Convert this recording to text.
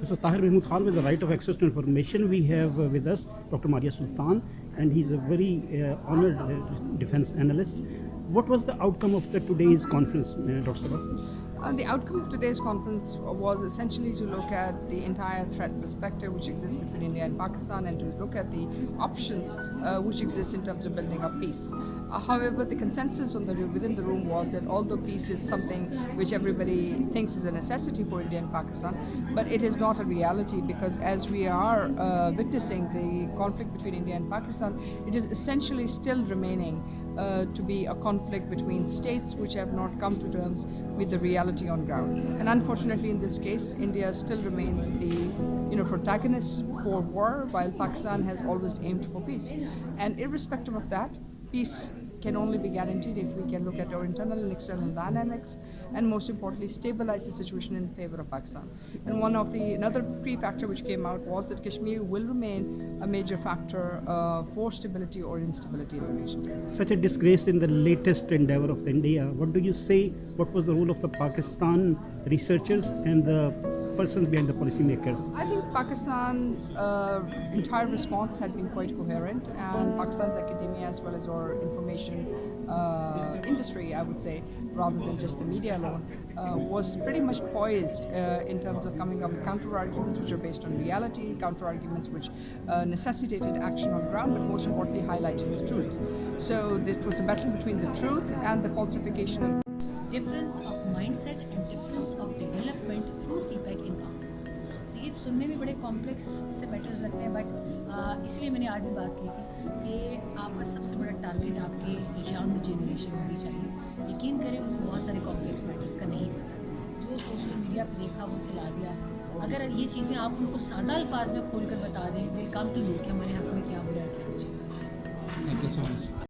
Mr. Tahir Mahmood Khan, with the right of access to information, we have with us Dr. Maria Sultan, and he's a very honored defense analyst. What was the outcome of today's conference, Dr. Sabah? The outcome of today's conference was essentially to look at the entire threat perspective which exists between India and Pakistan, and to look at the options which exist in terms of building up peace. However, the consensus within the room was that although peace is something which everybody thinks is a necessity for India and Pakistan, but it is not a reality, because as we are witnessing the conflict between India and Pakistan, it is essentially still remaining to be a conflict between states which have not come to terms with the reality on ground. And unfortunately, in this case, India still remains the protagonist for war, while Pakistan has always aimed for peace. And irrespective of that, peace can only be guaranteed if we can look at our internal and external dynamics, and most importantly, stabilize the situation in favor of Pakistan. And another key factor which came out was that Kashmir will remain a major factor for stability or instability in the region. Such a disgrace in the latest endeavor of India. What do you say? What was the role of the Pakistan researchers and the persons behind the policymakers? I think Pakistan's entire response had been quite coherent, and Pakistan's academia as well as our information industry, I would say, rather than just the media alone, was pretty much poised in terms of coming up with counter-arguments which are based on reality, counter-arguments which necessitated action on ground, but most importantly highlighted the truth. So this was a battle between the truth and the falsification. Difference of mindset and difference of development through CPEC in Pakistan. तो ये सुनने में बड़े complex से matters लगते हैं, but इसलिए मैंने आज भी बात की थी कि आपका सबसे बड़ा टारगेट आपके यंग जनरेशन होनी चाहिए. यकीन करें, उनको बहुत सारे कॉम्प्लेक्स मैटर्स का नहीं पता. जो सोशल मीडिया पर देखा वो चला दिया. अगर ये चीज़ें आप उनको सादा अल्फाज में खोल कर बता दें, दे कम टू नो कि हमारे हक में क्या हो रहा है,